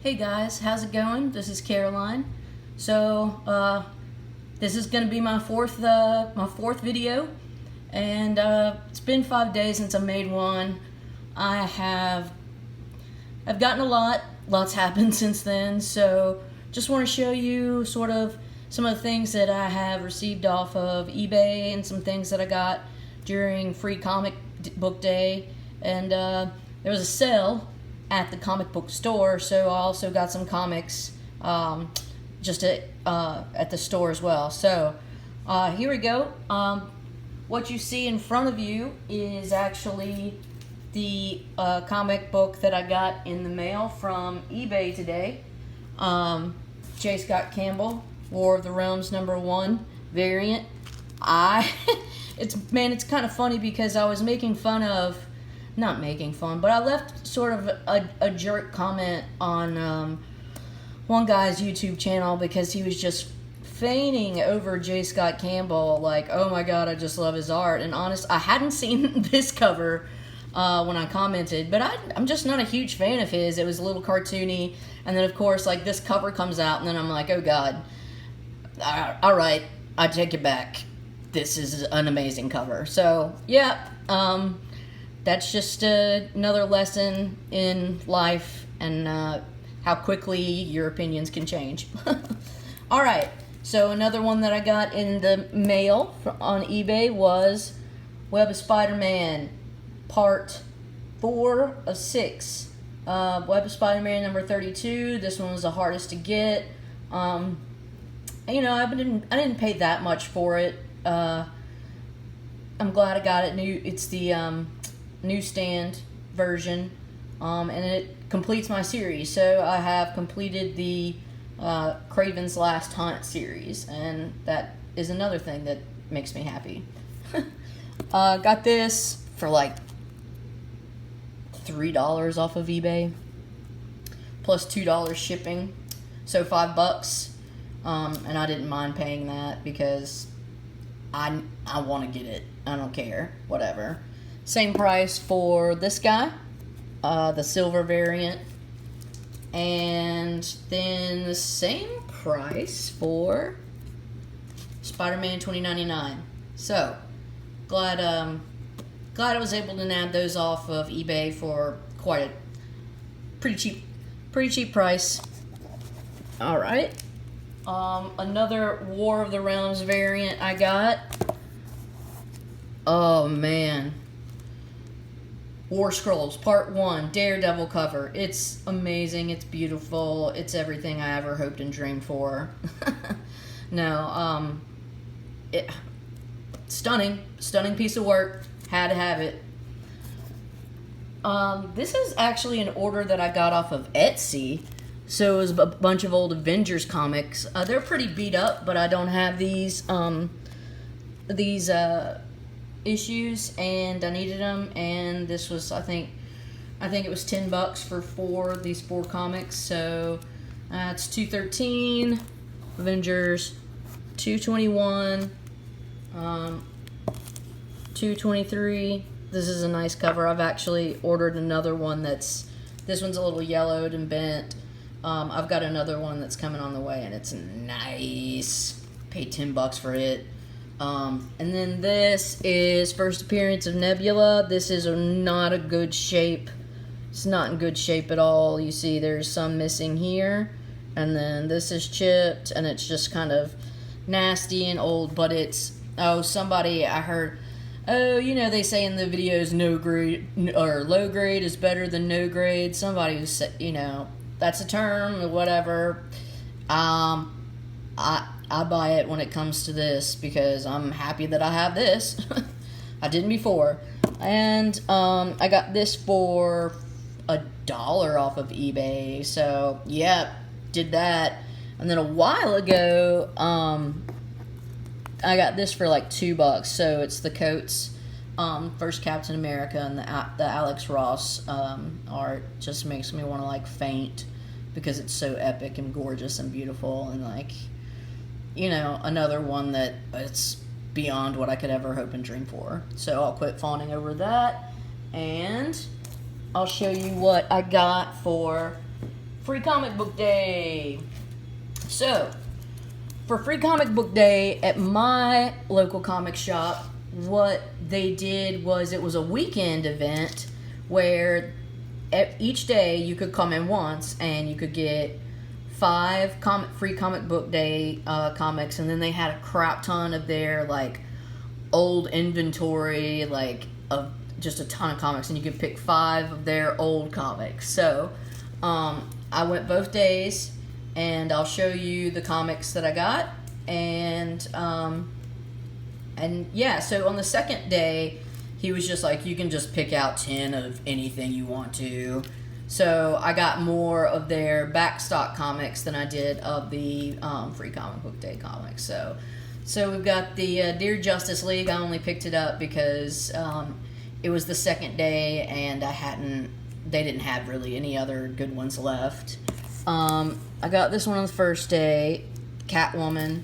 Hey guys, how's it going? This is Caroline. So this is going to be my fourth video, and it's been 5 days since I made one. I've gotten a lots happened since then. So just want to show you sort of some of the things that I have received off of eBay and some things that I got during Free Comic Book Day, and there was a sale at the comic book store, so I also got some comics just at the store as well. So here we go. What you see in front of you is actually the comic book that I got in the mail from eBay today. J. Scott Campbell, War of the Realms #1 variant. It's kind of funny because I was making fun of, not making fun, but I left sort of a jerk comment on one guy's YouTube channel because he was just fainting over J. Scott Campbell, like, oh my god, I just love his art. And honest, I hadn't seen this cover when I commented, but I'm just not a huge fan of his. It was a little cartoony, and then of course, like, this cover comes out, and then I'm like, oh god, alright, I take it back. This is an amazing cover. So yeah, that's just another lesson in life and how quickly your opinions can change. Alright, so another one that I got in the mail on eBay was Web of Spider-Man Part 4 of 6. Web of Spider-Man #32. This one was the hardest to get. You know, I didn't pay that much for it. I'm glad I got it new. It's the newsstand version, and it completes my series. So I have completed the Kraven's Last Hunt series, and that is another thing that makes me happy. Got this for like $3 off of eBay, plus $2 shipping, so $5. And I didn't mind paying that because I want to get it. I don't care, whatever. Same price for this guy, the silver variant, and then the same price for Spider-Man 2099. So glad I was able to nab those off of eBay for quite a pretty cheap price. All right. Another War of the Realms variant I got. Oh man. War Scrolls Part 1 Daredevil cover. It's amazing. It's beautiful. It's everything I ever hoped and dreamed for. No, stunning piece of work. Had to have it. This is actually an order that I got off of Etsy. So it was a bunch of old Avengers comics. They're pretty beat up, but I don't have these issues, and I needed them. And this was, I think it was $10 for these four comics. So it's 213, Avengers, 221, 223. This is a nice cover. I've actually ordered another one this one's a little yellowed and bent. I've got another one that's coming on the way, and it's nice. Paid $10 for it. And then this is first appearance of Nebula. This is not a good shape. It's not in good shape at all. You see there's some missing here. And then this is chipped, and it's just kind of nasty and old, but it's, somebody I heard, they say in the videos no grade or low grade is better than no grade. Somebody who said, that's a term or whatever. I buy it when it comes to this because I'm happy that I have this. I didn't before. And I got this for $1 off of eBay. So yeah, did that. And then a while ago, I got this for like $2. So it's the Coates first Captain America, and the Alex Ross art just makes me want to like faint because it's so epic and gorgeous and beautiful, and like, another one that it's beyond what I could ever hope and dream for. So I'll quit fawning over that, and I'll show you what I got for Free Comic Book Day. So, for Free Comic Book Day at my local comic shop, what they did was it was a weekend event where each day you could come in once and you could get 5 Free Comic Book Day comics, and then they had a crap ton of their like old inventory, like of just a ton of comics, and you could pick 5 of their old comics. So I went both days, and I'll show you the comics that I got. And yeah, so on the second day, he was just like, you can just pick out 10 of anything you want to. So I got more of their backstock comics than I did of the Free Comic Book Day comics. So we've got the Dear Justice League. I only picked it up because it was the second day, and they didn't have really any other good ones left. I got this one on the first day, Catwoman.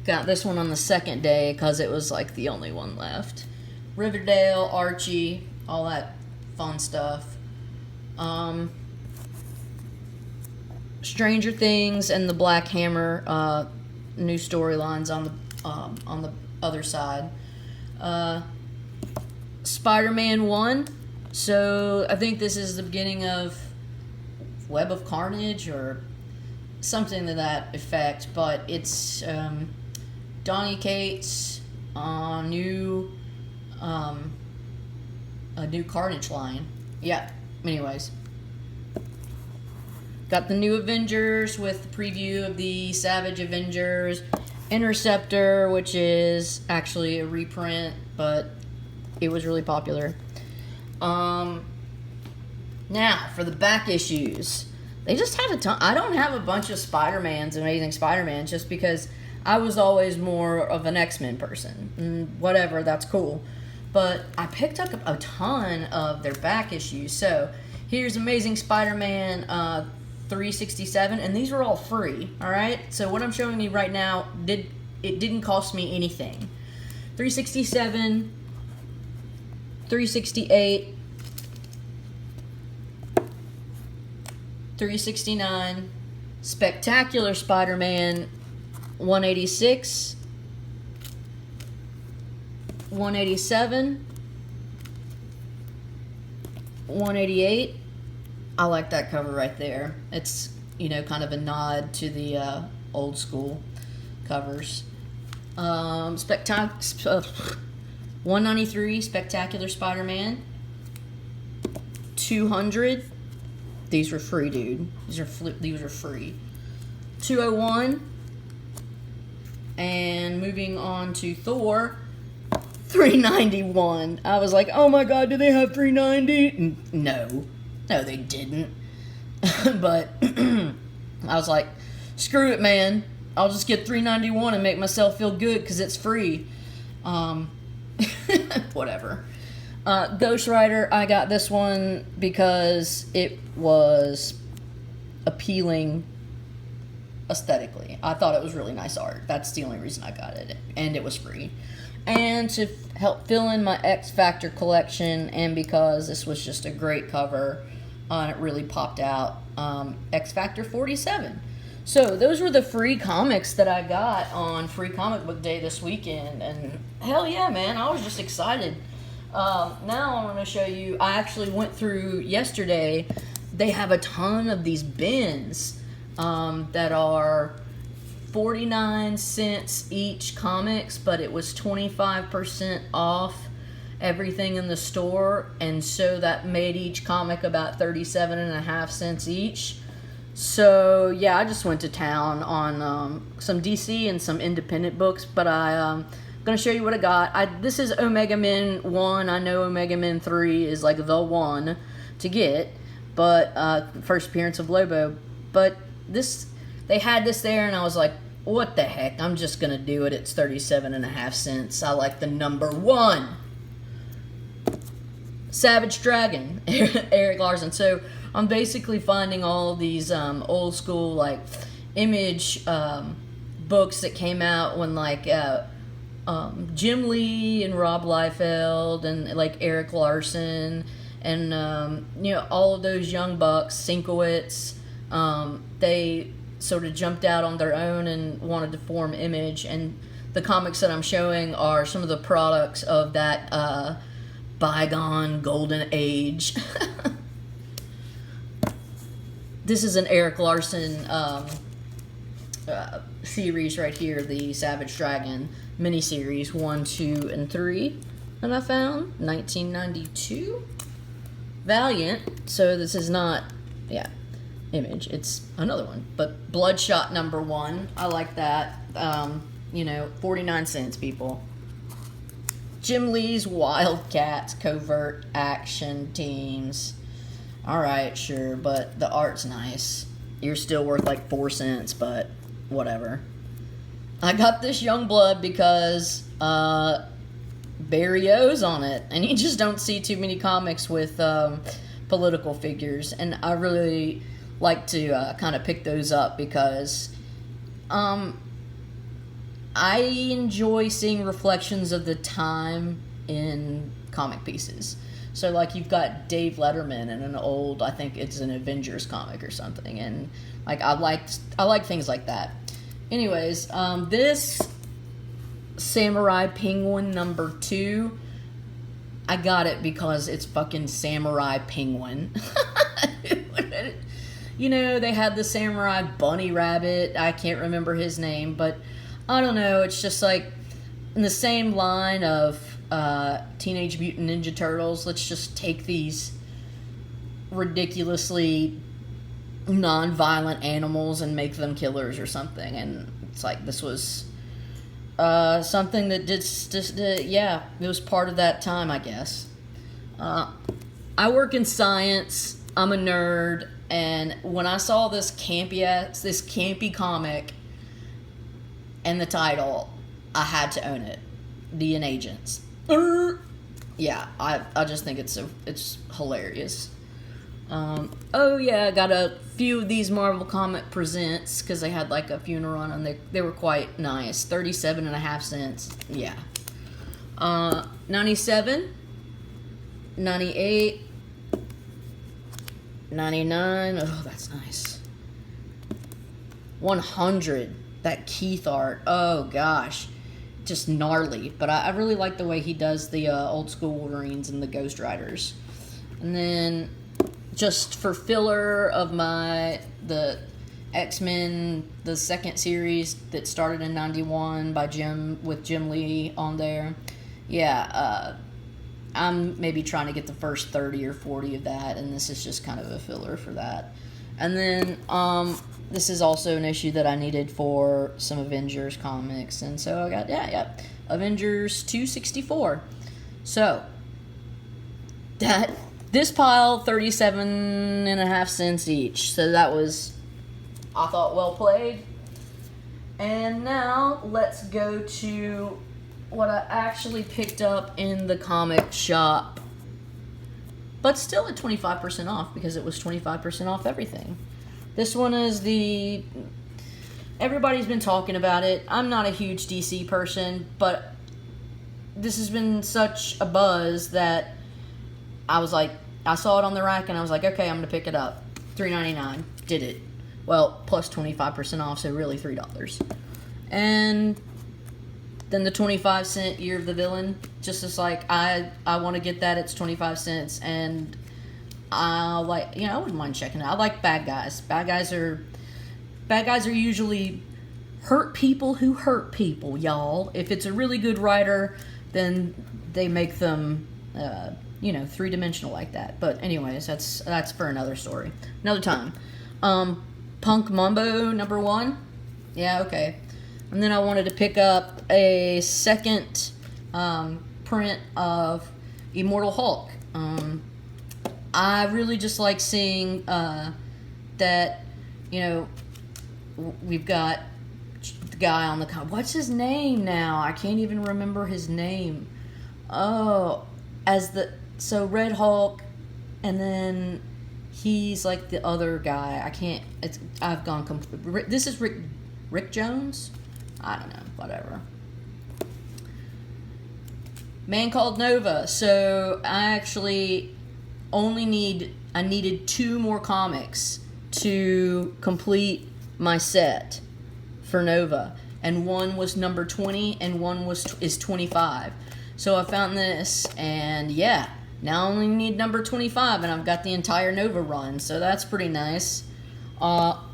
Got this one on the second day because it was like the only one left. Riverdale, Archie, all that fun stuff. Stranger Things and the Black Hammer new storylines on the other side. Spider-Man 1. So I think this is the beginning of Web of Carnage or something to that effect, but it's Donny Cates a new Carnage line. Yeah, anyways. Got the new Avengers with the preview of the Savage Avengers. Interceptor, which is actually a reprint, but it was really popular. Now, for the back issues. They just had a ton. I don't have a bunch of Spider-Mans, Amazing Spider-Man, just because I was always more of an X-Men person. Whatever, that's cool. But I picked up a ton of their back issues. So here's Amazing Spider-Man 367, and these were all free. All right. So what I'm showing you right now didn't cost me anything. 367, 368, 369, Spectacular Spider-Man 186, 187, 188. I like that cover right there. It's, kind of a nod to the old school covers. 193, Spectacular Spider-Man. 200. These were free, dude. These are free. 201. And moving on to Thor, 391. I was like, oh my god, do they have 390? No, they didn't. But I was like, screw it, man. I'll just get 391 and make myself feel good because it's free. Whatever. Ghost Rider, I got this one because it was appealing aesthetically. I thought it was really nice art. That's the only reason I got it. And it was free. And to help fill in my X Factor collection, and because this was just a great cover, it really popped out, X Factor 47. So those were the free comics that I got on Free Comic Book Day this weekend. And hell yeah, man, I was just excited. Now I'm going to show you, I actually went through yesterday. They have a ton of these bins that are 49 cents each comics, but it was 25% off everything in the store, and so that made each comic about 37.5 cents each. So yeah, I just went to town on some DC and some independent books, but I'm gonna show you what I got. This is Omega Men 1. I know Omega Men 3 is like the one to get, but first appearance of Lobo. But they had this there, and I was like, what the heck? I'm just gonna do it. It's 37.5 cents. I like the number 1. Savage Dragon, Erik Larsen. So I'm basically finding all these old school like Image books that came out when like Jim Lee and Rob Liefeld and like Erik Larsen and all of those young bucks, Sienkiewicz, They sort of jumped out on their own and wanted to form Image, and the comics that I'm showing are some of the products of that bygone golden age. This is an Eric Larson series right here, the Savage Dragon miniseries 1, 2, and 3 that I found, 1992. Valiant, so this is not, yeah, Image, it's another one, but Bloodshot #1, I like that, 49 cents, people. Jim Lee's Wildcats Covert Action Teams. Alright, sure, but the art's nice. You're still worth like 4 cents, but whatever. I got this Youngblood because Barry O's on it, and you just don't see too many comics with political figures, and I really like to kind of pick those up because I enjoy seeing reflections of the time in comic pieces. So, like, you've got Dave Letterman in an old, I think it's an Avengers comic or something, and like I like things like that. Anyways, this Samurai Penguin #2, I got it because it's fucking Samurai Penguin. You know, they had the Samurai Bunny Rabbit. I can't remember his name, but I don't know. It's just like in the same line of Teenage Mutant Ninja Turtles. Let's just take these ridiculously non-violent animals and make them killers or something. And it's like this was something that yeah, it was part of that time, I guess. I work in science. I'm a nerd, and when I saw this campy comic and the title, I had to own it. DNA Agents. Yeah, I just think it's hilarious. Oh yeah, I got a few of these Marvel Comic Presents because they had like a funeral run and they were quite nice. 37.5 cents. Yeah. 97, 98, 99. Oh, that's nice. 100. That Keith art. Oh gosh. Just gnarly, but I really like the way he does the old school Wolverines and the Ghost Riders. And then just for filler of the X-Men, the second series that started in 91 with Jim Lee on there. Yeah, I'm maybe trying to get the first 30 or 40 of that, and this is just kind of a filler for that. And then this is also an issue that I needed for some Avengers comics, and so I got Avengers 264. So this pile 37.5 cents each. So that was, I thought, well played. And now let's go to what I actually picked up in the comic shop, but still at 25% off because it was 25% off everything. This one is everybody's been talking about it. I'm not a huge DC person, but this has been such a buzz that I was like, I saw it on the rack and I was like, okay, I'm going to pick it up. $3.99. Did it. Well, plus 25% off, so really $3. And then the 25-cent Year of the Villain, just as like, I want to get that, it's 25 cents, and I wouldn't mind checking it out. I like bad guys. Bad guys are usually hurt people who hurt people, y'all. If it's a really good writer, then they make them, three-dimensional like that. But anyways, that's for another story, another time. Punk Mumbo #1. Yeah, okay. And then I wanted to pick up a second print of Immortal Hulk. I really just like seeing that, we've got the guy on the cover. What's his name now? I can't even remember his name. Oh, so Red Hulk, and then he's like the other guy. I've gone complete. This is Rick Jones? I don't know, whatever. Man Called Nova. So I actually I needed 2 more comics to complete my set for Nova, and one was number 20 and one is 25. So I found this, and yeah, now I only need number 25 and I've got the entire Nova run, so that's pretty nice. Oh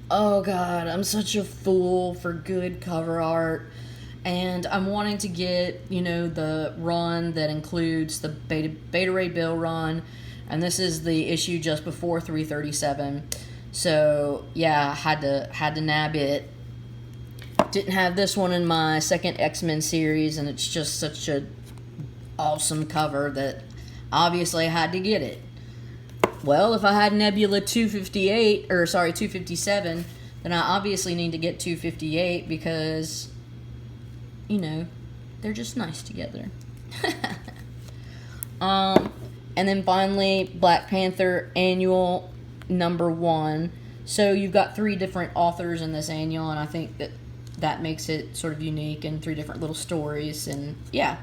god, I'm such a fool for good cover art, and I'm wanting to get, you know, the run that includes the Beta Ray Bill run, and this is the issue just before 337. So yeah, had to nab it. Didn't have this one in my second X-Men series, and it's just such a awesome cover that obviously I had to get it. Well, if I had Nebula 257, then I obviously need to get 258 because, you know, they're just nice together. And then finally, Black Panther Annual number 1. So you've got 3 different authors in this annual, and I think that makes it sort of unique, and 3 different little stories, and yeah.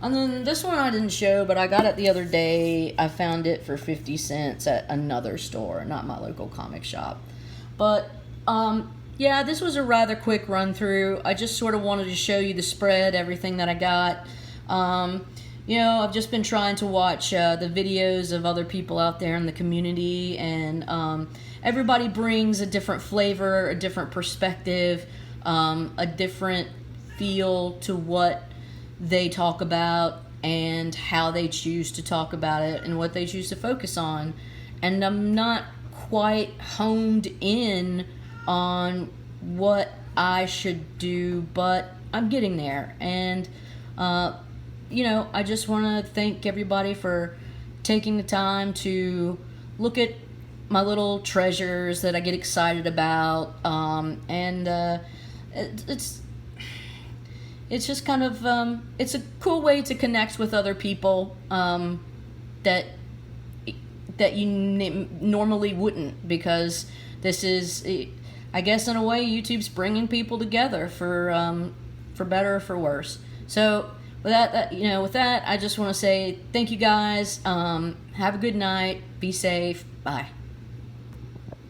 And then this one I didn't show, but I got it the other day. I found it for 50 cents at another store, not my local comic shop. But, yeah, this was a rather quick run through. I just sort of wanted to show you the spread, everything that I got. You know, I've just been trying to watch the videos of other people out there in the community, and everybody brings a different flavor, a different perspective, a different feel to what they talk about and how they choose to talk about it and what they choose to focus on. And I'm not quite honed in on what I should do, but I'm getting there. And you know, I just want to thank everybody for taking the time to look at my little treasures that I get excited about, and it's just kind of it's a cool way to connect with other people that you normally wouldn't, because this is, I guess in a way, YouTube's bringing people together for better or for worse. So with that, I just want to say thank you guys. Have a good night. Be safe. Bye.